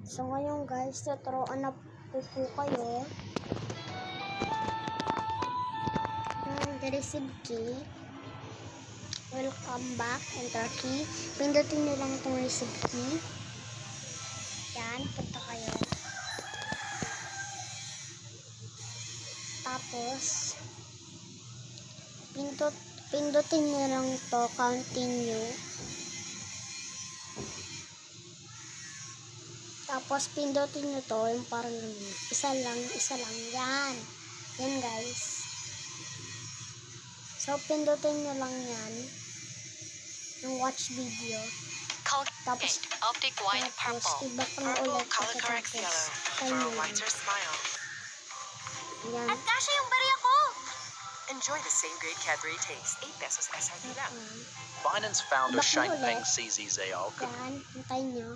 So ngayon guys, tuturuan na po kayo ng receive key. Welcome back, enter key. Pindutin nyo lang itong receive key. Yan, punta kayo. Tapos pindutin nyo lang to, continue. Tapos pindutin nyo to, yung parang isa lang, yan. Yan guys. So pindutin nyo lang yan, yung watch video. Tapos optic white purple. iba pang Purple ulit. color correct yellow. For a whiter smile. Yan. At kasha yung bariya ko! Enjoy the same great Cadbury taste. 8 pesos SRP lang. Binance founder Bakit Shane ulit? Peng CZZL. Yan, hintayin nyo.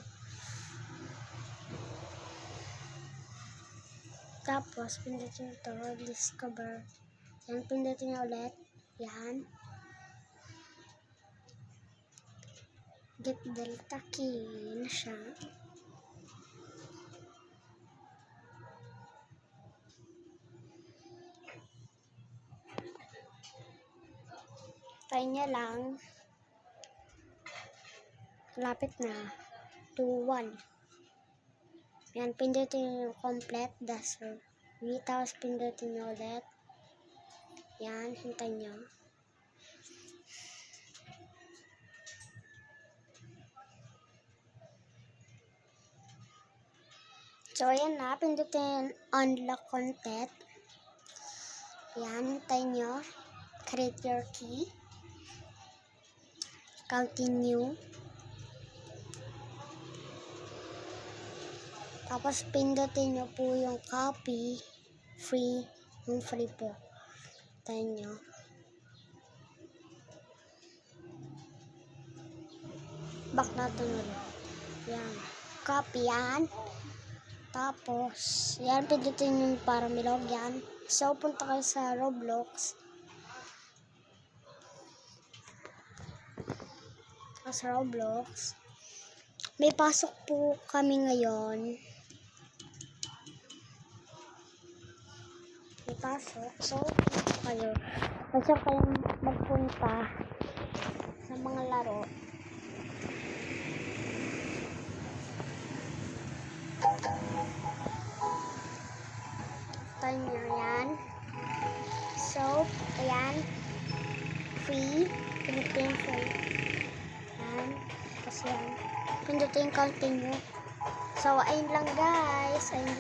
Tapos, pindutin nyo to, discover. Yan, pindutin nyo ulit. Yan. Get delta key na siya. Try nyo lang. Lapit na. 2-1. Yan, pindutin nyo yung complete dasher. Tapos pindutin nyo ulit. Yan, hintayin nyo. So, ayan na. Pindutin unlock content. Yan, hintayin nyo. Create your key. Continue. Tapos pindutin nyo po yung copy. Free. Yung free po. Hintayin nyo. Back natin ulit. Yan. Copy yan. Tapos, yan, pindutin yung para milog yan. So, punta kayo sa Roblox. Sa Roblox. May pasok po kami ngayon. May pasok. So, punta kayo. Kasi kayong magpunta sa mga laro. Nyo yan. So, ayan. Free. Philippine free. Yan. Tapos yan. Pindutin continue. So, ayun lang guys. Ayun